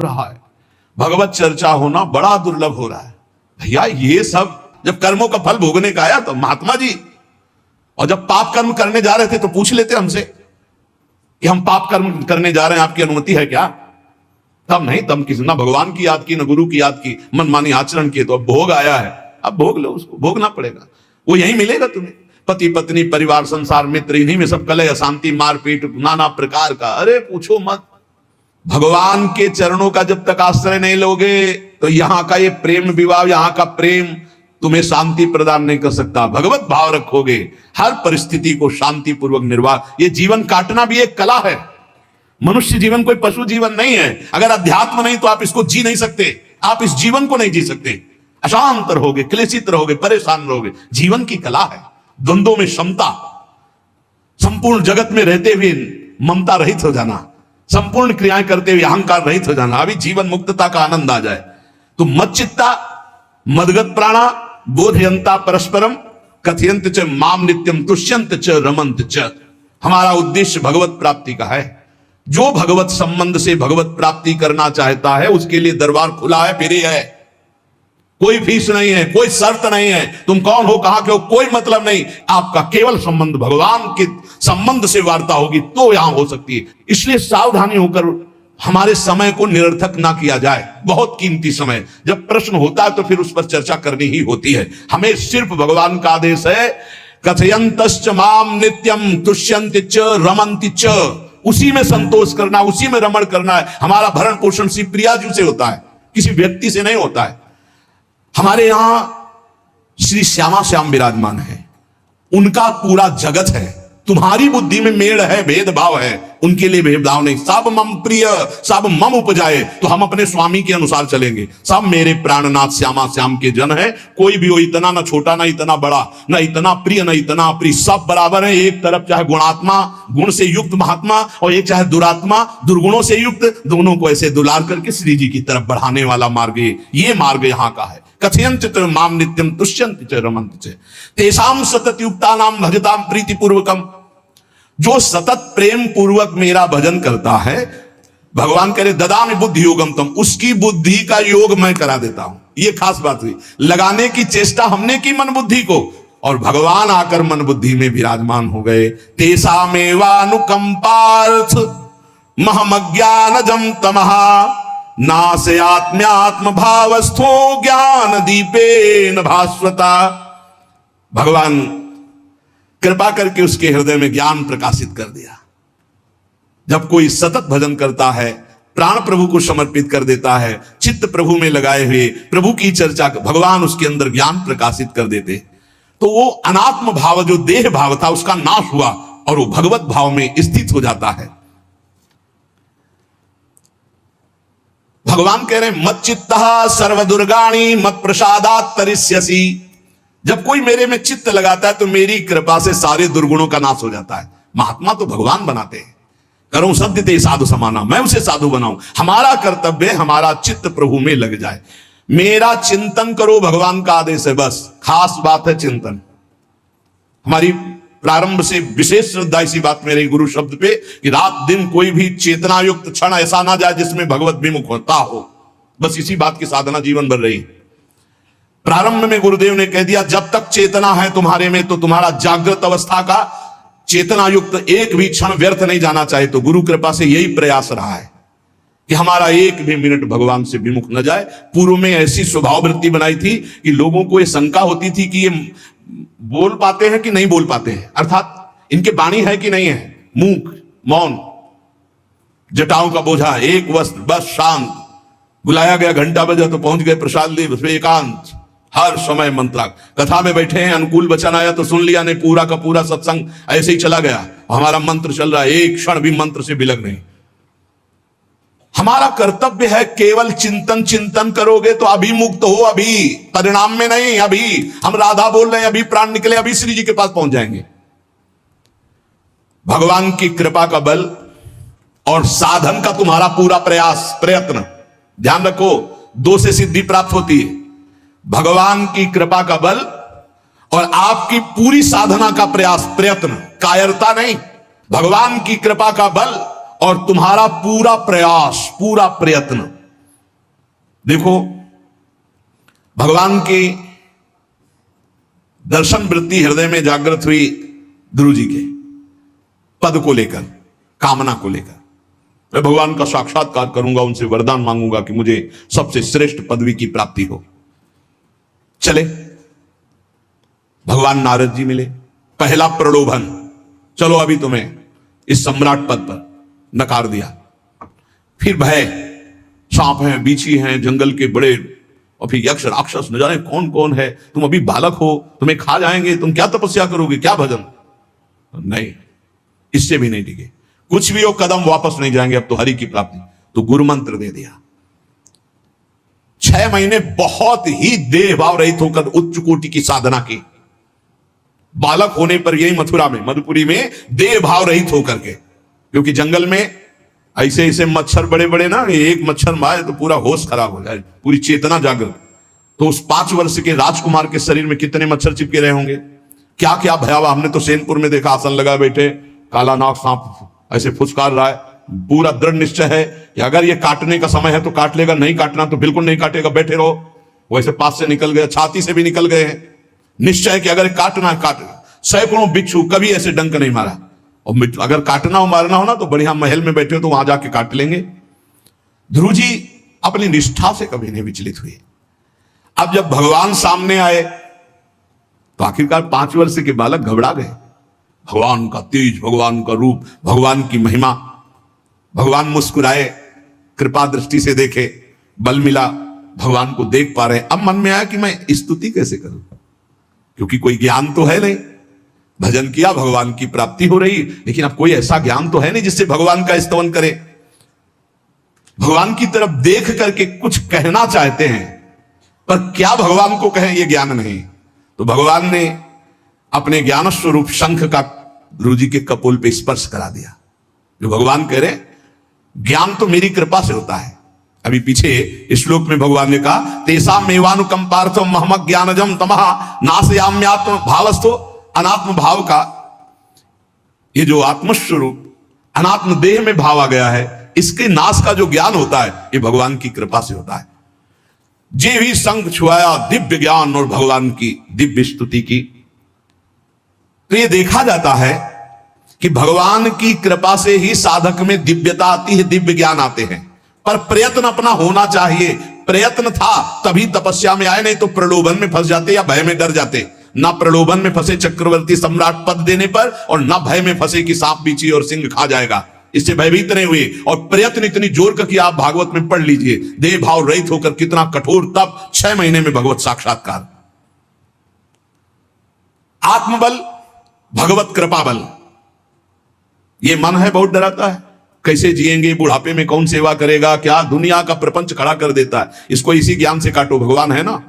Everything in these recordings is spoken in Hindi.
रहा है, भगवत चर्चा होना बड़ा दुर्लभ हो रहा है। भैया ये सब जब कर्मों का फल भोगने का आया तो महात्मा जी, और जब पाप कर्म करने जा रहे थे तो पूछ लेते हमसे कि हम पाप कर्म करने जा रहे हैं, आपकी अनुमति है क्या? तब नहीं, तब किसी ना भगवान की याद की ना गुरु की याद की, मनमानी आचरण किए, तो अब भोग आया है, अब भोग लो, उसको भोगना पड़ेगा, वो यही मिलेगा तुम्हें। पति पत्नी परिवार संसार मित्र, इन्हीं में सब कलह अशांति मारपीट नाना प्रकार का, अरे पूछो मत। भगवान के चरणों का जब तक आश्रय नहीं लोगे तो यहां का ये प्रेम विवाह, यहां का प्रेम तुम्हें शांति प्रदान नहीं कर सकता। भगवत भाव रखोगे, हर परिस्थिति को शांति पूर्वक निर्वाह। ये जीवन काटना भी एक कला है। मनुष्य जीवन कोई पशु जीवन नहीं है। अगर अध्यात्म नहीं तो आप इसको जी नहीं सकते, आप इस जीवन को नहीं जी सकते। अशांत रहोगे, क्लेशित रहोगे, परेशान रहोगे। जीवन की कला है द्वंद्वों में क्षमता, संपूर्ण जगत में रहते हुए ममता रहित हो जाना, संपूर्ण क्रियाएं करते हुए अहंकार रहित हो जाना, अभी जीवन मुक्तता का आनंद आ जाए। तो मच्चित्ता मदगत प्राणा बोधयंता परस्परम कथयंत च माम नित्यम तुष्यंत च रमंत च। हमारा उद्देश्य भगवत प्राप्ति का है। जो भगवत संबंध से भगवत प्राप्ति करना चाहता है उसके लिए दरबार खुला है, फ्री है, कोई फीस नहीं है, कोई शर्त नहीं है। तुम कौन हो, कहां के हो, कोई मतलब नहीं। आपका केवल संबंध भगवान के संबंध से वार्ता होगी तो यहां हो सकती है। इसलिए सावधानी होकर हमारे समय को निरर्थक ना किया जाए। बहुत कीमती समय, जब प्रश्न होता है तो फिर उस पर चर्चा करनी ही होती है। हमें सिर्फ भगवान का आदेश है, कथयंतश्च माम नित्यम तुष्यन्त च रमन्ति च। उसी में संतोष करना, उसी में रमण करना है। हमारा भरण पोषण श्री प्रिया जी से होता है, किसी व्यक्ति से नहीं होता है। हमारे यहां श्री श्यामा श्याम विराजमान है, उनका पूरा जगत है। तुम्हारी बुद्धि में मेड़ है, भेदभाव है, उनके लिए भेदभाव नहीं। सब मम प्रिय सब मम उपजाए, तो हम अपने स्वामी के अनुसार चलेंगे। सब मेरे प्राणनाथ श्यामा श्याम के जन है। कोई भी हो, इतना ना छोटा ना इतना बड़ा, ना इतना प्रिय ना इतना अप्रिय, सब बराबर है। एक तरफ चाहे गुणात्मा, गुण से युक्त महात्मा, और एक चाहे दुरात्मा, दुर्गुणों से युक्त, दोनों को ऐसे दुलार करके श्री जी की तरफ बढ़ाने वाला मार्ग ये मार्ग यहाँ का है। कथयंत च माम नित्यम तुष्यन्त च रमन्त च तेषां सतत युक्तानां भजतां प्रीति पूर्वकम। जो सतत प्रेम पूर्वक मेरा भजन करता है, भगवान करे ददामि बुद्धि योगम तम, उसकी बुद्धि का योग मैं करा देता हूं। ये खास बात हुई। लगाने की चेष्टा हमने की मन बुद्धि को, और भगवान आकर मन बुद्धि में विराजमान हो गए। तेषामेवानुकंपार्थ महमज्ञानजं तमः नास्यात्म्यात्म भावस्थो ज्ञान दीपेन भास्वता। भगवान कृपा करके उसके हृदय में ज्ञान प्रकाशित कर दिया। जब कोई सतत भजन करता है, प्राण प्रभु को समर्पित कर देता है, चित्त प्रभु में लगाए हुए प्रभु की चर्चा, भगवान उसके अंदर ज्ञान प्रकाशित कर देते, तो वो अनात्म भाव जो देह भाव था उसका नाश हुआ और वो भगवत भाव में स्थित हो जाता है। भगवान कह रहे हैं मत चित्तः सर्वदुर्गाणि मत प्रसादात् तरिष्यसि। जब कोई मेरे में चित्त लगाता है तो मेरी कृपा से सारे दुर्गुणों का नाश हो जाता है। महात्मा तो भगवान बनाते हैं। करो सत्य ते साधु समाना, मैं उसे साधु बनाऊं। हमारा कर्तव्य, हमारा चित्त प्रभु में लग जाए। मेरा चिंतन करो, भगवान का आदेश है। बस खास बात है चिंतन। हमारी प्रारंभ से विशेष श्रद्धा इसी बात में रही गुरु शब्द पे कि रात दिन कोई भी चेतना युक्त क्षण ऐसा ना जाए जिसमें भगवत विमुख होता हो। बस इसी बात की साधना जीवन भर रही। प्रारंभ में गुरुदेव ने कह दिया, जब तक चेतना है तुम्हारे में तो तुम्हारा जागृत अवस्था का चेतना युक्त एक भी क्षण व्यर्थ नहीं जाना चाहिए। तो गुरु कृपा से यही प्रयास रहा है कि हमारा एक भी मिनट भगवान से विमुख न जाए। पूर्व में ऐसी स्वभाव वृत्ति बनाई थी कि लोगों को यह शंका होती थी कि ये बोल पाते हैं कि नहीं बोल पाते हैं, अर्थात इनके वाणी है कि नहीं है। मूक, मौन, जटाओं का बोझा, एक वस्त्र, बस शांत। बुलाया गया, घंटा बजा तो पहुंच गए, प्रसाद ली, उसमें एकांत, हर समय मंत्रा। कथा में बैठे हैं, अनुकूल वचन आया तो सुन लिया, नहीं पूरा का पूरा सत्संग ऐसे ही चला गया। हमारा मंत्र चल रहा है, एक क्षण भी मंत्र से विलग नहीं। हमारा कर्तव्य है केवल चिंतन। चिंतन करोगे तो अभी मुक्त हो, अभी परिणाम में नहीं। अभी हम राधा बोल रहे हैं, अभी प्राण निकले, अभी श्री जी के पास पहुंच जाएंगे। भगवान की कृपा का बल और साधन का तुम्हारा पूरा प्रयास, प्रयत्न, ध्यान रखो, दो से सिद्धि प्राप्त होती है। भगवान की कृपा का बल और आपकी पूरी साधना का प्रयास, प्रयत्न, कायरता नहीं। भगवान की कृपा का बल और तुम्हारा पूरा प्रयास, पूरा प्रयत्न, देखो, भगवान की दर्शन वृत्ति हृदय में जागृत हुई ध्रुव जी के पद को लेकर, कामना को लेकर। मैं भगवान का साक्षात्कार करूंगा, उनसे वरदान मांगूंगा कि मुझे सबसे श्रेष्ठ पदवी की प्राप्ति हो। चले, भगवान नारद जी मिले। पहला प्रलोभन, चलो अभी तुम्हें इस सम्राट पद पर नकार दिया। फिर भय, सांप हैं, बीछी हैं, जंगल के बड़े, और फिर यक्ष राक्षस, न जाने कौन कौन है। तुम अभी बालक हो, तुम्हें खा जाएंगे, तुम क्या तपस्या करोगे, क्या भजन? नहीं, इससे भी नहीं टिके। कुछ भी हो, कदम वापस नहीं जाएंगे, अब तो हरि की प्राप्ति। तो गुरु मंत्र दे दिया। 6 महीने बहुत ही देह भाव रहित होकर उच्च कोटि की साधना की। बालक होने पर यही मथुरा में, मधुपुरी में देह भाव रहित होकर के, क्योंकि जंगल में ऐसे ऐसे मच्छर बड़े बड़े ना, एक मच्छर मारे तो पूरा होश खराब हो जाए, पूरी चेतना जागृत। तो उस 5 वर्ष के राजकुमार के शरीर में कितने मच्छर चिपके रहे होंगे, क्या क्या भयावह। हमने तो सेनपुर में देखा, आसन लगा बैठे, काला नाग सांप ऐसे फुसकार रहा है। पूरा दृढ़ निश्चय है कि अगर ये काटने का समय है तो काट लेगा, नहीं काटना तो बिल्कुल नहीं काटेगा, बैठे रहो। वैसे पास से निकल गए, छाती से भी निकल गए हैं। निश्चय है कि अगर काटना है काटेगा। सैकड़ों बिच्छू, कभी ऐसे डंक नहीं मारा। और अगर काटना हो, मारना हो ना, तो बढ़िया महल में बैठे हो तो वहां जाके काट लेंगे। ध्रुव जी अपनी निष्ठा से कभी नहीं विचलित हुए। अब जब भगवान सामने आए तो आखिरकार 5 वर्ष के बालक घबरा गए। भगवान का तेज, भगवान का रूप, भगवान की महिमा। भगवान मुस्कुराए, कृपा दृष्टि से देखे, बल मिला, भगवान को देख पा रहे। अब मन में आया कि मैं स्तुति कैसे करूं, क्योंकि कोई ज्ञान तो है नहीं। भजन किया, भगवान की प्राप्ति हो रही, लेकिन अब कोई ऐसा ज्ञान तो है नहीं जिससे भगवान का स्तवन करे। भगवान की तरफ देख करके कुछ कहना चाहते हैं, पर क्या भगवान को कहें ये ज्ञान नहीं। तो भगवान ने अपने ज्ञान स्वरूप शंख का ध्रुव जी के कपोल पे स्पर्श करा दिया। जो भगवान कह रहे, ज्ञान तो मेरी कृपा से होता है। अभी पीछे श्लोक में भगवान ने कहा, तेसा मेवानुकंपार्थम महम ज्ञानजम तमः नाशयाम्यात्म भावस्थो। अनात्म भाव का ये जो आत्मस्वरूप अनात्म देह में भाव आ गया है, इसके नाश का जो ज्ञान होता है, ये भगवान की कृपा से होता है। जे भी संग छुआया दिव्य ज्ञान और भगवान की दिव्य स्तुति की। तो ये देखा जाता है कि भगवान की कृपा से ही साधक में दिव्यता आती है, दिव्य ज्ञान आते हैं। पर प्रयत्न अपना होना चाहिए। प्रयत्न था तभी तपस्या में आए, नहीं तो प्रलोभन में फंस जाते या भय में डर जाते। ना प्रलोभन में फंसे चक्रवर्ती सम्राट पद देने पर, और ना भय में फंसे कि सांप बीछी और सिंह खा जाएगा, इससे भयभीत नहीं हुए। और प्रयत्न इतनी जोर का कि आप भागवत में पढ़ लीजिए, देह भाव रहित होकर कितना कठोर तप, 6 महीने में भगवत साक्षात्कार। आत्मबल, भगवत कृपा बल। ये मन है बहुत डराता है, कैसे जिएंगे, बुढ़ापे में कौन सेवा करेगा, क्या दुनिया का प्रपंच खड़ा कर देता है। इसको इसी ज्ञान से काटो, भगवान है ना,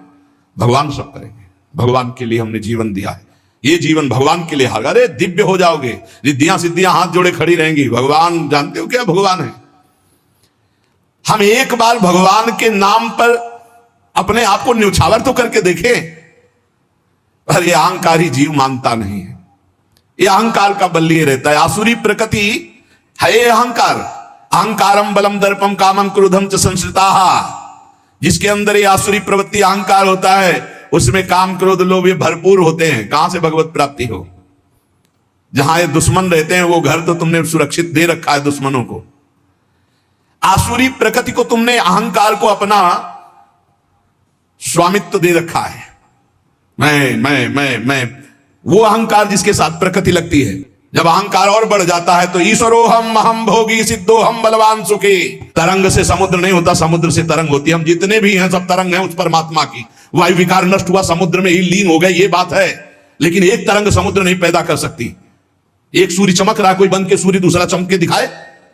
भगवान सब करेंगे। भगवान के लिए हमने जीवन दिया है, ये जीवन भगवान के लिए। अरे दिव्य हो जाओगे, रिद्धियां सिद्धियां हाथ जोड़े खड़ी रहेंगी। भगवान जानते हो क्या भगवान है। हम एक बार भगवान के नाम पर अपने आप को न्यौछावर तो करके देखें। पर ये अहंकारी जीव मानता नहीं है, ये अहंकार का बल लिए रहता है। आसुरी प्रकृति है ये अहंकार। अहंकारम बलम दर्पम कामम क्रोधम च संश्रिताः। जिसके अंदर ये आसुरी प्रवृत्ति अहंकार होता है, उसमें काम क्रोध लोभ ये भरपूर होते हैं। कहां से भगवत प्राप्ति हो। जहां ये दुश्मन रहते हैं वो घर तो तुमने सुरक्षित दे रखा है दुश्मनों को। आसुरी प्रकृति को तुमने, अहंकार को अपना स्वामित्व दे रखा है। मैं वो अहंकार जिसके साथ प्रकृति लगती है। जब अहंकार और बढ़ जाता है तो ईश्वरो हम भोगी सिद्धो हम बलवान सुखी। तरंग से समुद्र नहीं होता, समुद्र से तरंग होती है। हम जितने भी हैं सब तरंग हैं उस परमात्मा की। वायु विकार नष्ट हुआ, समुद्र में ही लीन हो गए, ये बात है। लेकिन एक तरंग समुद्र नहीं पैदा कर सकती। एक सूर्य चमक रहा, कोई बन के सूर्य दूसरा चमक के दिखाए।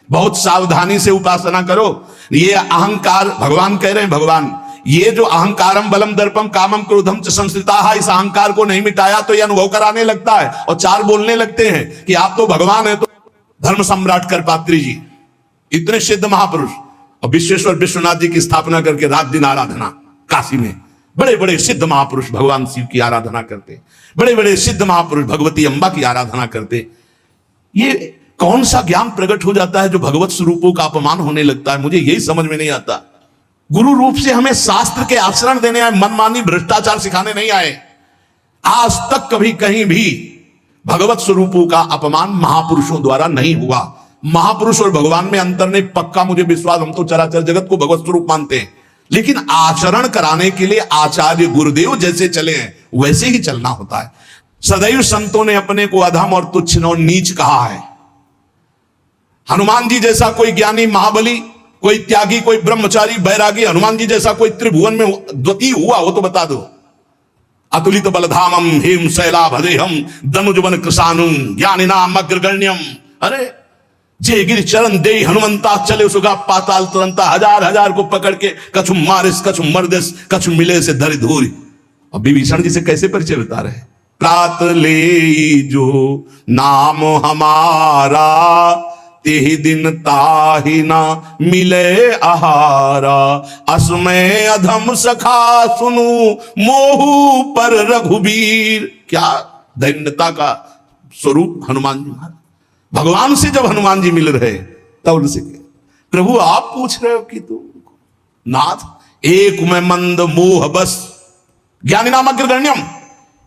बहुत सावधानी से उपासना करो। ये अहंकार, भगवान कह रहे हैं, भगवान ये जो अहंकारम बलम दर्पम कामम क्रोधम च संश्रिताः, इस अहंकार को नहीं मिटाया तो ये अनुभव कराने लगता है और 4 बोलने लगते हैं कि आप तो भगवान है। तो धर्म सम्राट करपात्री जी, इतने सिद्ध महापुरुष, और विश्वेश्वर विश्वनाथ जी की स्थापना करके रात दिन आराधना। काशी में बड़े बड़े सिद्ध महापुरुष भगवान शिव की आराधना करते, बड़े बड़े सिद्ध महापुरुष भगवती अंबा की आराधना करते। ये कौन सा ज्ञान प्रकट हो जाता है जो भगवत स्वरूपों का अपमान होने लगता है, मुझे यही समझ में नहीं आता। गुरु रूप से हमें शास्त्र के आचरण देने आए, मनमानी भ्रष्टाचार सिखाने नहीं आए। आज तक कभी कहीं भी भगवत स्वरूपों का अपमान महापुरुषों द्वारा नहीं हुआ। महापुरुष और भगवान में अंतर नहीं, पक्का मुझे विश्वास, हम तो चराचर जगत को भगवत स्वरूप मानते हैं, लेकिन आचरण कराने के लिए आचार्य गुरुदेव जैसे चले हैं वैसे ही चलना होता है। सदैव संतों ने अपने को अधम और तुच्छ और नीच कहा है। हनुमान जी जैसा कोई ज्ञानी, महाबली, कोई त्यागी, कोई ब्रह्मचारी, बैरागी, हनुमान जी जैसा कोई त्रिभुवन में द्वितीय हुआ हो तो बता दो। अतुलित बलधामम हेम शैलाभदेहम दनुजवन कृशानुम ज्ञानिनाम अग्रगण्यम। अरे जे गिर चरण दे हनुमंता चले सुगा पाताल तुरंता, हजार हजार को पकड़ के कछु मारिस कछु मर्दिस कछु मिले से धरि धूरी। अब विभीषण जी से कैसे परिचय बता रहे? प्रात ले जो नाम हमारा, तेहि दिन ताहि ना मिले आहारा। असमय अधम सखा सुनु मोहू पर रघुबीर। क्या दैन्यता का स्वरूप हनुमान जी महाराज। भगवान से जब हनुमान जी मिल रहे तब उनसे प्रभु आप पूछ रहे हो कि तू नाथ एक में मंद मोह बस, ज्ञानी नाम अग्रगण्यम,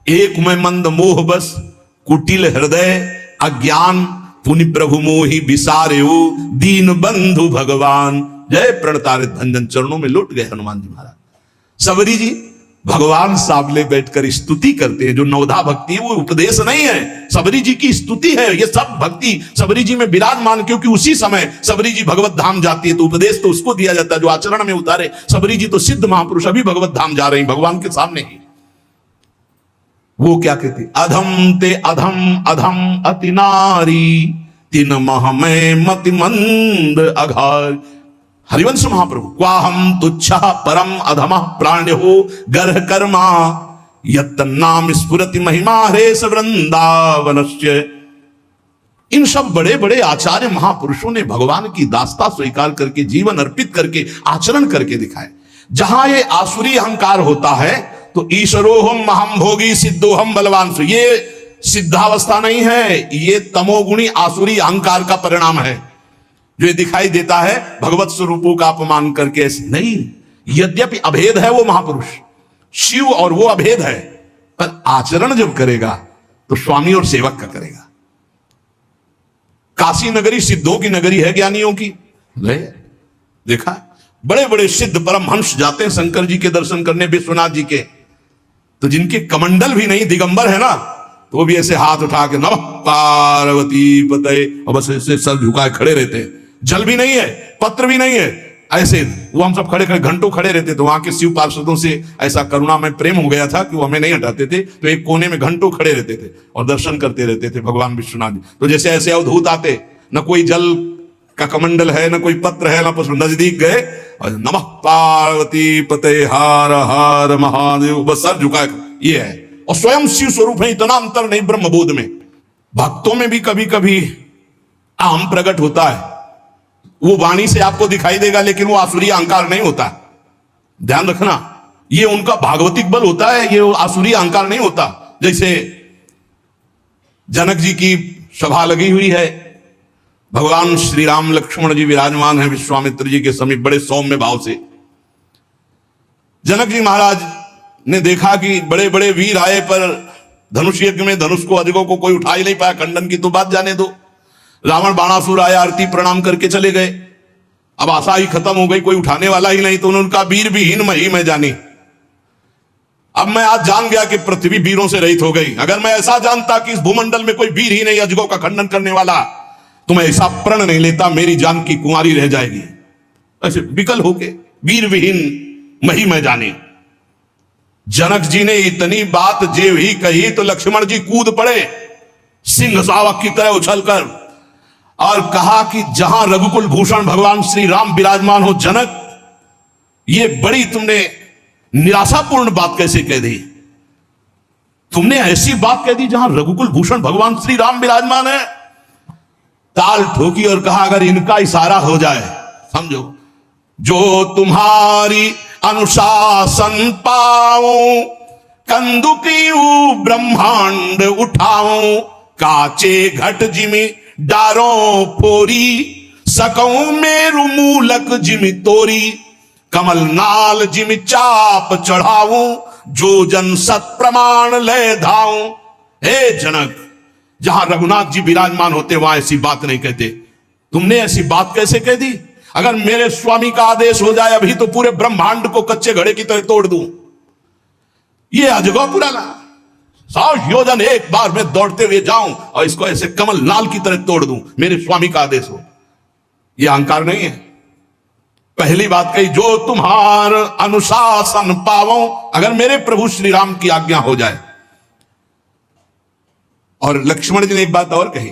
एक में मंद मोह बस, कुटिल हृदय अज्ञान, पुनि प्रभु मोहि विसारे दीन बंधु भगवान। जय प्रणतारित भंजन चरणों में लौट गए हनुमान जी महाराज। सबरी जी भगवान सामने बैठकर स्तुति करते हैं। जो नवधा भक्ति है वो उपदेश नहीं है, सबरी जी की स्तुति है। ये सब भक्ति सबरी जी में विराजमान, क्योंकि उसी समय सबरी जी भगवत धाम जाती है तो उपदेश तो उसको दिया जाता है जो आचरण में उतारे। सबरी जी तो सिद्ध महापुरुष अभी भगवत धाम जा रहे हैं भगवान के सामने ही। वो क्या कहती? अधम ते अधम अधम अति नारी, तिन मह में मति मंद अघार। हरिवंश महाप्रभु क्वाहम तुच्छ परम अधम प्राण्यो गर्ह कर्मा, यत् नाम स्फुरति महिमा हरेश वृंदावनस्य। इन सब बड़े बड़े आचार्य महापुरुषों ने भगवान की दास्ता स्वीकार करके जीवन अर्पित करके आचरण करके दिखाए। जहां ये आसुरी अहंकार होता है तो ईश्वरोहम महम भोगी सिद्धोहम बलवान, ये सिद्धावस्था नहीं है, ये तमोगुणी आसुरी अहंकार का परिणाम है जो ये दिखाई देता है भगवत स्वरूपों का अपमान करके। नहीं, यद्यपि अभेद है वो महापुरुष शिव और वो अभेद है, पर आचरण जब करेगा तो स्वामी और सेवक का करेगा। काशी नगरी सिद्धों की नगरी है, ज्ञानियों की। देखा बड़े बड़े सिद्ध परमहंस जाते हैं शंकर जी के दर्शन करने, विश्वनाथ जी के, तो जिनके कमंडल भी नहीं, दिगंबर है ना, तो वो भी ऐसे हाथ उठा के नमः पार्वती पते, और बस ऐसे सर झुकाए खड़े रहते हैं। जल भी नहीं है, पत्र भी नहीं है, ऐसे वो हम सब खड़े खड़े घंटों खड़े रहते। तो वहां के शिव पार्षदों से ऐसा करुणा में प्रेम हो गया था कि वो हमें नहीं हटाते थे, तो एक कोने में घंटों खड़े रहते थे और दर्शन करते रहते थे भगवान विश्वनाथ जी। तो जैसे ऐसे अवधूत आते, न कोई जल का कमंडल है, न कोई पत्र है, न पुष्प, नजदीक गए और नमः पार्वती पते हार हार महादेव, बस सर झुका, ये है। और स्वयं शिव स्वरूप है, इतना अंतर नहीं ब्रह्मबोध में। भक्तों में भी कभी कभी अहम प्रकट होता है, वो वाणी से आपको दिखाई देगा, लेकिन वो आसुरी अहंकार नहीं होता। ध्यान रखना, ये उनका भागवतिक बल होता है, ये आसुरी अहंकार नहीं होता। जैसे जनक जी की सभा लगी हुई है, भगवान श्री राम लक्ष्मण जी विराजमान है विश्वामित्र जी के समीप बड़े सौम्य भाव से। जनक जी महाराज ने देखा कि बड़े बड़े वीर आए, पर धनुष यज्ञ में धनुष को अजगों को कोई उठा ही नहीं पाया। खंडन की तो बात जाने दो। रावण बाणासुर आया, आरती प्रणाम करके चले गए। अब आशा ही खत्म हो गई, कोई उठाने वाला ही नहीं। तो उन्होंने कहा वीर विहीन मही में जानी। अब मैं आज जान गया कि पृथ्वी वीरों से रहित हो गई। अगर मैं ऐसा जानता कि इस भूमंडल में कोई वीर ही नहीं अजगों का खंडन करने वाला, तो मैं ऐसा प्रण नहीं लेता, मेरी जान की कुंवारी रह जाएगी। ऐसे विकल होके वीर विहीन मही में जाने। जनक जी ने इतनी बात जेव ही कही तो लक्ष्मण जी कूद पड़े सिंह शावक की तरह उछलकर, और कहा कि जहां रघुकुल भूषण भगवान श्री राम विराजमान हो, जनक ये बड़ी तुमने निराशापूर्ण बात कैसे कह दी? तुमने ऐसी बात कह दी जहां रघुकुल भूषण भगवान श्री राम विराजमान है। ताल ठोकी और कहा अगर इनका इशारा हो जाए, समझो, जो तुम्हारी अनुशासन पाऊं, कंदुकी ब्रह्मांड उठाऊं, काचे घट जिमी डारों फोरी, सकऊं मेरु मूलक जिमी तोरी, कमल नाल जिम चाप चढ़ाऊं, जो जन सत प्रमाण ले धाऊं। हे जनक, जहां रघुनाथ जी विराजमान होते वहां ऐसी बात नहीं कहते। तुमने ऐसी बात कैसे कह दी? अगर मेरे स्वामी का आदेश हो जाए अभी तो पूरे ब्रह्मांड को कच्चे घड़े की तरह तोड़ दूं। ये अजगौ पुराना 100 योजन एक बार में दौड़ते हुए जाऊं और इसको ऐसे कमल नाल की तरह तोड़ दूं, मेरे स्वामी का आदेश हो। यह अहंकार नहीं है। पहली बात कही, जो तुम्हार अनुशासन पावो, अगर मेरे प्रभु श्री राम की आज्ञा हो जाए। और लक्ष्मण जी ने एक बात और कही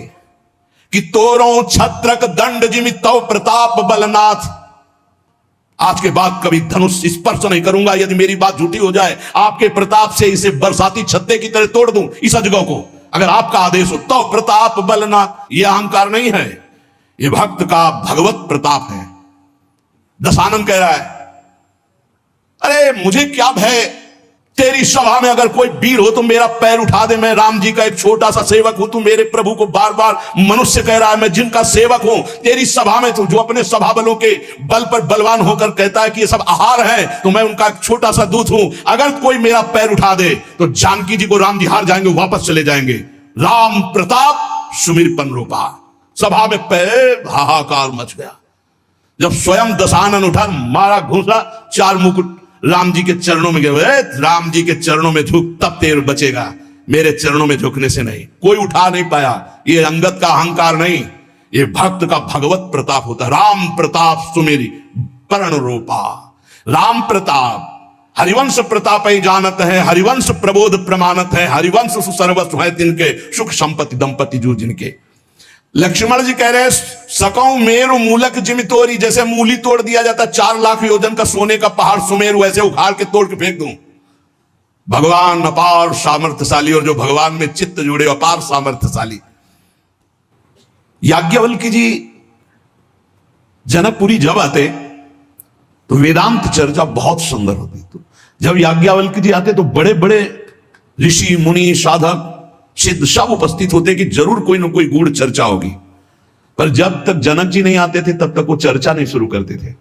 कि तोरो छत्रक दंड जिमि तव प्रताप बलनाथ। आज के बाद कभी धनुष स्पर्श नहीं करूंगा यदि मेरी बात झूठी हो जाए। आपके प्रताप से इसे बरसाती छत्ते की तरह तोड़ दूं इस अजगौ को, अगर आपका आदेश हो। तव प्रताप बलनाथ, यह अहंकार नहीं है, यह भक्त का भगवत प्रताप है। दशानन कह रहा है, अरे मुझे क्या भय, तेरी सभा में अगर कोई वीर हो तो मेरा पैर उठा दे। मैं राम जी का एक छोटा सा सेवक हूं। तू मेरे प्रभु को बार बार मनुष्य कह रहा है, मैं जिनका सेवक हूं। तेरी सभा में तो जो अपने सभा बलों के बल पर बलवान होकर कहता है कि ये सब आहार है, तो मैं उनका एक छोटा सा दूत हूं। अगर कोई मेरा पैर उठा दे तो जानकी जी को राम जी हार जाएंगे, वापस चले जाएंगे। राम प्रताप सुमिर पन रूपा। सभा में पैर हाहाकार मच गया। जब स्वयं दशानन उठा, मारा घूसा, 4 मुकुट राम जी के चरणों में गए। राम जी के चरणों में झुक, तब तेर बचेगा, मेरे चरणों में झुकने से नहीं। कोई उठा नहीं पाया। ये अंगत का अहंकार नहीं, ये भक्त का भगवत प्रताप होता है। राम प्रताप सुमेरी पर्ण रूपा। राम प्रताप हरिवंश प्रताप ही जानत है, हरिवंश प्रबोध प्रमाणत है, हरिवंश सुसर्वस्व है तिनके, सुख संपत्ति दंपति जू जिनके। लक्ष्मण जी कह रहे, सकौ मेरु मूलक जिमि तोरी। जैसे मूली तोड़ दिया जाता 4 लाख योजन का सोने का पहाड़ सुमेरु, ऐसे उखाड़ के तोड़ के फेंक दूं। भगवान अपार सामर्थ्यशाली, और जो भगवान में चित्त जुड़े अपार सामर्थ्यशाली। याज्ञवल्क्य जी जनकपुरी जब आते तो वेदांत चर्चा बहुत सुंदर होती। तो जब याज्ञवल्क्य जी आते तो बड़े बड़े ऋषि मुनि साधक सिद्ध सब उपस्थित होते कि जरूर कोई ना कोई गूढ़ चर्चा होगी। पर जब तक जनक जी नहीं आते थे तब तक वो चर्चा नहीं शुरू करते थे।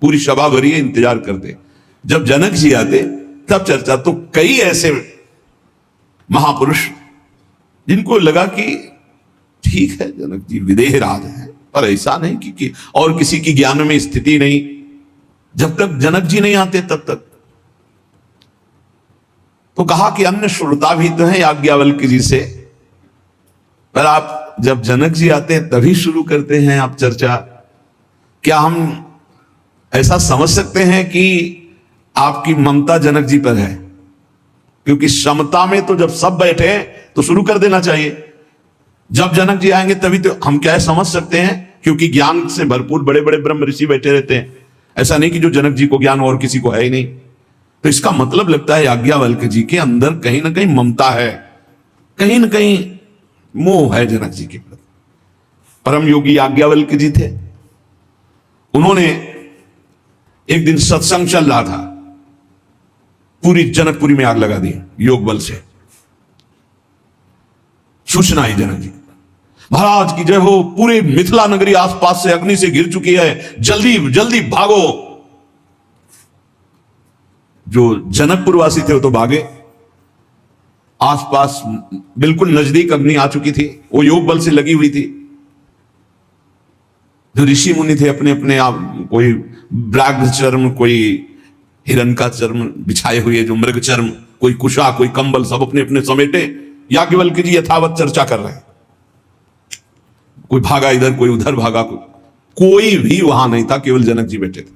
पूरी सभा भरी इंतजार करते। जब जनक जी आते तब चर्चा। तो कई ऐसे महापुरुष जिनको लगा कि ठीक है जनक जी विदेह राज है, पर ऐसा नहीं कि और किसी की ज्ञान में स्थिति नहीं। जब तक जनक जी नहीं आते तब तक तो कहा कि अन्य श्रोता भी तो है याज्ञवल्क्य जी से, पर आप जब जनक जी आते हैं तभी शुरू करते हैं आप चर्चा। क्या हम ऐसा समझ सकते हैं कि आपकी ममता जनक जी पर है? क्योंकि समता में तो जब सब बैठे तो शुरू कर देना चाहिए। जब जनक जी आएंगे तभी तो हम क्या समझ सकते हैं, क्योंकि ज्ञान से भरपूर बड़े बड़े ब्रह्म ऋषि बैठे रहते हैं। ऐसा नहीं कि जो जनक जी को ज्ञान और किसी को है ही नहीं। तो इसका मतलब लगता है याज्ञवल्क्य जी के अंदर कहीं ना कहीं ममता है, कहीं ना कहीं मोह है जनक जी के प्रति। परम योगी याज्ञवल्क्य जी थे। उन्होंने एक दिन सत्संग चल रहा था, पूरी जनकपुरी में आग लगा दी योग बल से। सूचना आई जनक जी, महाराज की जय हो, पूरे मिथिला नगरी आसपास से अग्नि से घिर चुकी है, जल्दी जल्दी भागो। जो जनकपुर वासी थे वो तो भागे। आसपास बिल्कुल नजदीक अग्नि आ चुकी थी, वो योग बल से लगी हुई थी। जो ऋषि मुनि थे अपने अपने आप, कोई व्याघ्र चर्म, कोई हिरण का चर्म बिछाए हुए, जो मृग चर्म, कोई कुशा, कोई कंबल, सब अपने अपने समेटे याज्ञवल्क्य जी यथावत चर्चा कर रहे हैं। कोई भागा इधर, कोई उधर भागा, कोई भी वहां नहीं था, केवल जनक जी बैठे थे।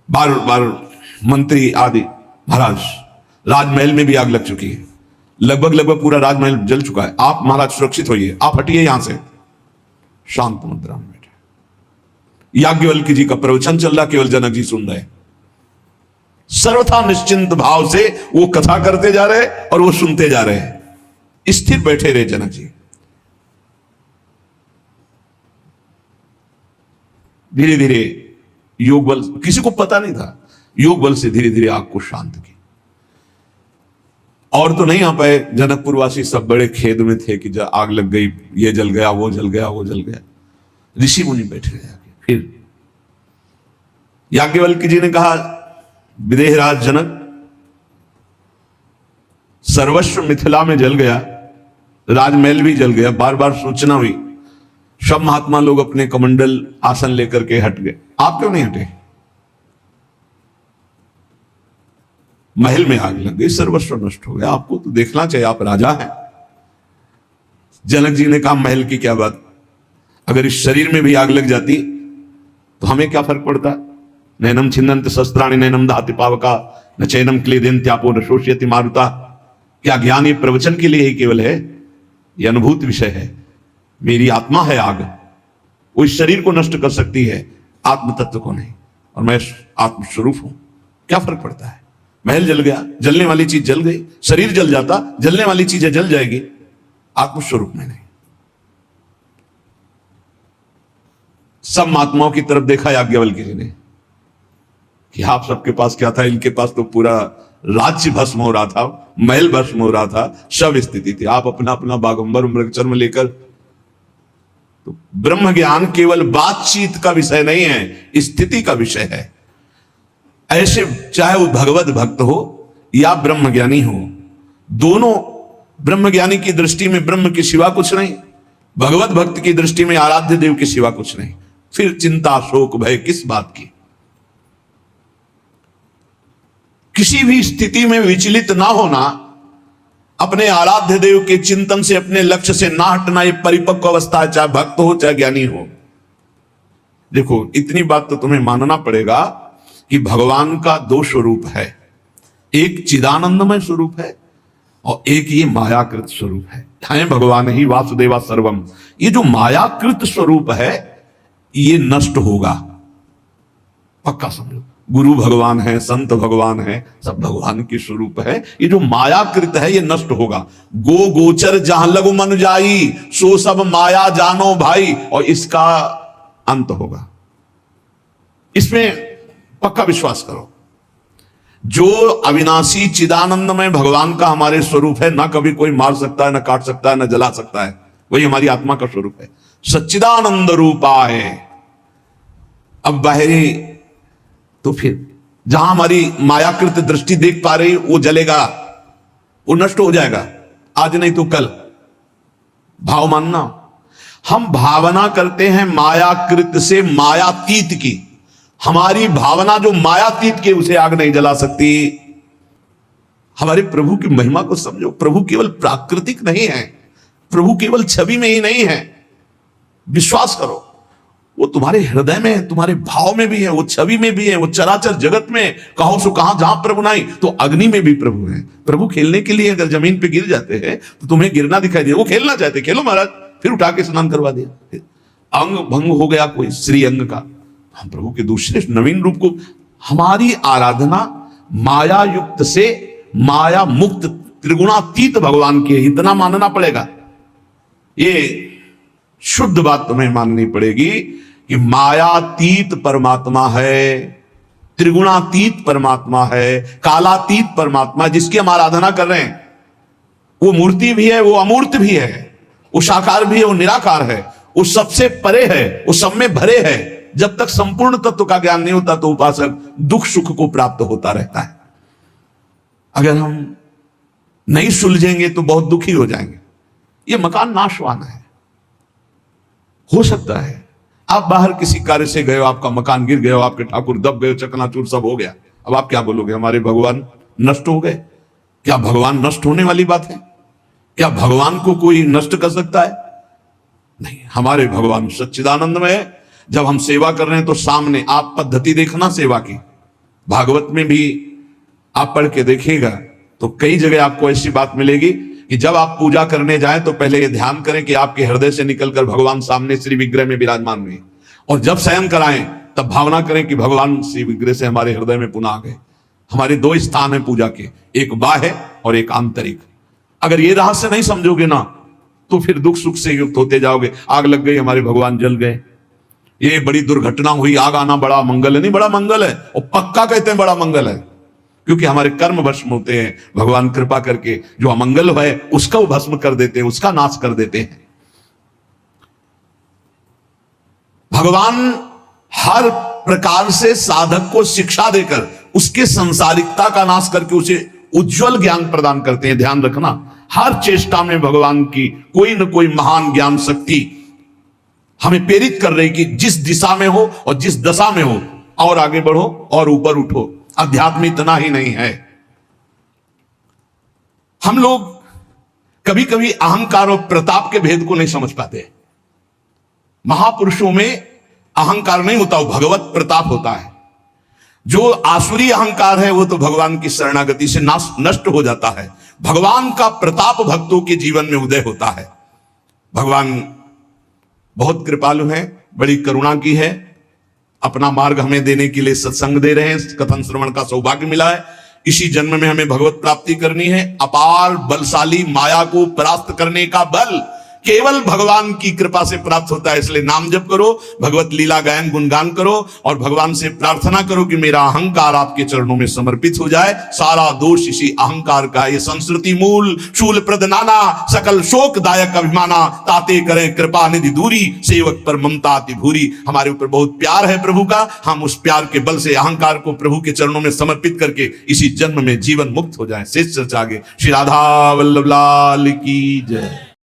बार बार मंत्री आदि, महाराज राजमहल में भी आग लग चुकी है, लगभग पूरा राजमहल जल चुका है, आप महाराज सुरक्षित होइए, आप हटिए यहां से। शांत मुद्रा में बैठे याज्ञवल्क्य जी का प्रवचन चल रहा, केवल जनक जी सुन रहे। सर्वथा निश्चिंत भाव से वो कथा करते जा रहे और वो सुनते जा रहे, स्थिर बैठे रहे जनक जी। धीरे धीरे योग बल, किसी को पता नहीं था, योग बल से धीरे धीरे आग को शांत की। और तो नहीं आ पाए, जनकपुर वासी सब बड़े खेद में थे कि आग लग गई, ये जल गया, वो जल गया, वो जल गया। ऋषि मुनि बैठे रहे। फिर याज्ञवल्क्य जी ने कहा, विदेहराज जनक, सर्वस्व मिथिला में जल गया, राजमहल भी जल गया, बार बार सूचना हुई, सब महात्मा लोग अपने कमंडल आसन लेकर के हट गए, आप क्यों नहीं हटे? महल में आग लग गई, सर्वस्व नष्ट हो गया, आपको तो देखना चाहिए, आप राजा हैं। जनक जी ने कहा, महल की क्या बात, अगर इस शरीर में भी आग लग जाती तो हमें क्या फर्क पड़ता? नैनम छिन्नन्त शस्त्राणि नैनम दहति पावका न चैनम क्लेदेन्त्यापो न शोष्यति मारुता। क्या ज्ञान ये प्रवचन के लिए ही केवल है? ये अनुभूत विषय है। मेरी आत्मा है आग, वो इस शरीर को नष्ट कर सकती है, आत्म तत्व को नहीं, और मैं आत्मस्वरूप हूं, क्या फर्क पड़ता है? महल जल गया, जलने वाली चीज जल गई, शरीर जल जाता, जलने वाली चीजें जल जाएगी, आत्मस्वरूप में नहीं। सब महात्माओं की तरफ देखा याज्ञवल्क्य जी ने कि आप सबके पास क्या था, इनके पास तो पूरा राज्य भस्म हो रहा था, महल भस्म हो रहा था, शव स्थिति थी, आप अपना अपना बागंबर मृगचर्म लेकर। तो ब्रह्म ज्ञान केवल बातचीत का विषय नहीं है, स्थिति का विषय है। ऐसे चाहे वो भगवत भक्त हो या ब्रह्म ज्ञानी हो, दोनों ब्रह्म ज्ञानी की दृष्टि में ब्रह्म के सिवा कुछ नहीं, भगवत भक्त की दृष्टि में आराध्य देव के सिवा कुछ नहीं, फिर चिंता शोक भय किस बात की? किसी भी स्थिति में विचलित ना होना, अपने आराध्य देव के चिंतन से, अपने लक्ष्य से ना हटना, यह परिपक्व अवस्था है, चाहे भक्त हो चाहे ज्ञानी हो। देखो, इतनी बात तो तुम्हें मानना पड़ेगा कि भगवान का दो स्वरूप है, एक चिदानंदमय स्वरूप है और एक ये मायाकृत स्वरूप है। भगवान ही वासुदेवा सर्वम। ये जो मायाकृत स्वरूप है ये नष्ट होगा, पक्का समझो। गुरु भगवान है, संत भगवान है, सब भगवान के स्वरूप है। ये जो मायाकृत है ये नष्ट होगा। गो गोचर जहां लगु मन जाई, सो सब माया जानो भाई, और इसका अंत होगा। इसमें पक्का विश्वास करो। जो अविनाशी चिदानंदमय भगवान का हमारे स्वरूप है, ना कभी कोई मार सकता है, ना काट सकता है, ना जला सकता है, वही हमारी आत्मा का स्वरूप है। सच्चिदानंद रूपा है। अब बाहरी तो फिर जहां हमारी मायाकृत दृष्टि देख पा रही, वो जलेगा, वो नष्ट हो जाएगा, आज नहीं तो कल। भाव मानना, हम भावना करते हैं मायाकृत से मायातीत की। हमारी भावना जो मायातीत की, उसे आग नहीं जला सकती। हमारे प्रभु की महिमा को समझो। प्रभु केवल प्राकृतिक नहीं है, प्रभु केवल छवि में ही नहीं है। विश्वास करो, वो तुम्हारे हृदय में है, तुम्हारे भाव में भी है, वो छवि में भी है, वो चराचर जगत में कहो सो कहां, जहां प्रभु नहीं तो अग्नि में भी प्रभु है। प्रभु खेलने के लिए अगर जमीन पे गिर जाते हैं तो तुम्हें गिरना दिखाई दे, वो खेलना चाहते, खेलो महाराज, फिर उठा के स्नान करवा दिया। अंग भंग हो गया कोई श्री अंग का, हम प्रभु के दूसरे नवीन रूप को। हमारी आराधना माया युक्त से माया मुक्त त्रिगुणातीत भगवान की है, इतना मानना पड़ेगा। ये शुद्ध बात तुम्हें माननी पड़ेगी कि मायातीत परमात्मा है, त्रिगुणातीत परमात्मा है, कालातीत परमात्मा जिसकी हम आराधना कर रहे हैं। वो मूर्ति भी है, वो अमूर्त भी है, वो साकार भी है, वो निराकार है, वो सबसे परे है, वो सब में भरे है। जब तक संपूर्ण तत्व का ज्ञान नहीं होता तो उपासक दुख सुख को प्राप्त होता रहता है। अगर हम नहीं सुलझेंगे तो बहुत दुखी हो जाएंगे। ये मकान नाशवान है। हो सकता है आप बाहर किसी कार्य से गए हो, आपका मकान गिर गया, आपके ठाकुर दब गए, चकनाचूर सब हो गया। अब आप क्या बोलोगे, हमारे भगवान नष्ट हो गए? क्या भगवान नष्ट होने वाली बात है? क्या भगवान को कोई नष्ट कर सकता है? नहीं, हमारे भगवान सच्चिदानंद में है। जब हम सेवा कर रहे हैं तो सामने आप पद्धति देखना सेवा की। भागवत में भी आप पढ़ के देखिएगा तो कई जगह आपको ऐसी बात मिलेगी कि जब आप पूजा करने जाएं तो पहले ये ध्यान करें कि आपके हृदय से निकलकर भगवान सामने श्री विग्रह में विराजमान हुए, और जब शयन कराएं तब भावना करें कि भगवान श्री विग्रह से हमारे हृदय में पुनः आ गए। हमारे दो स्थान है पूजा के, एक बाह्य और एक आंतरिक। अगर ये रहस्य नहीं समझोगे ना तो फिर दुख सुख से युक्त होते जाओगे। आग लग गई, हमारे भगवान जल गए, ये बड़ी दुर्घटना हुई, आग आना बड़ा मंगल है। नहीं, बड़ा मंगल है, और पक्का कहते हैं बड़ा मंगल है, क्योंकि हमारे कर्म भस्म होते हैं। भगवान कृपा करके जो अमंगल है उसका वो भस्म कर देते हैं, उसका नाश कर देते हैं। भगवान हर प्रकार से साधक को शिक्षा देकर उसके संसारिकता का नाश करके उसे उज्जवल ज्ञान प्रदान करते हैं। ध्यान रखना, हर चेष्टा में भगवान की कोई न कोई महान ज्ञान शक्ति हमें प्रेरित कर रही कि जिस दिशा में हो और जिस दशा में हो और आगे बढ़ो और ऊपर उठो। अध्यात्म इतना ही नहीं है, हम लोग कभी कभी अहंकार और प्रताप के भेद को नहीं समझ पाते। महापुरुषों में अहंकार नहीं होता, वो भगवत प्रताप होता है। जो आसुरी अहंकार है वो तो भगवान की शरणागति से नष्ट हो जाता है। भगवान का प्रताप भक्तों के जीवन में उदय होता है। भगवान बहुत कृपालु है, बड़ी करुणा की है, अपना मार्ग हमें देने के लिए सत्संग दे रहे हैं। कथन श्रवण का सौभाग्य मिला है। इसी जन्म में हमें भगवत प्राप्ति करनी है। अपार बलशाली माया को परास्त करने का बल केवल भगवान की कृपा से प्राप्त होता है। इसलिए नाम जप करो, भगवत लीला गायन गुणगान करो और भगवान से प्रार्थना करो कि मेरा अहंकार आपके चरणों में समर्पित हो जाए। सारा दोष इसी अहंकार का। ये संस्कृति मूल शूल प्रद नाना, सकल शोक दायक अभिमाना, ताते करें कृपा निधि दूरी, सेवक पर ममता अति भूरी। हमारे ऊपर बहुत प्यार है प्रभु का, हम उस प्यार के बल से अहंकार को प्रभु के चरणों में समर्पित करके इसी जन्म में जीवन मुक्त हो जाए। शेष चर्चा आगे। श्री राधा वल्लभ लाल की जय।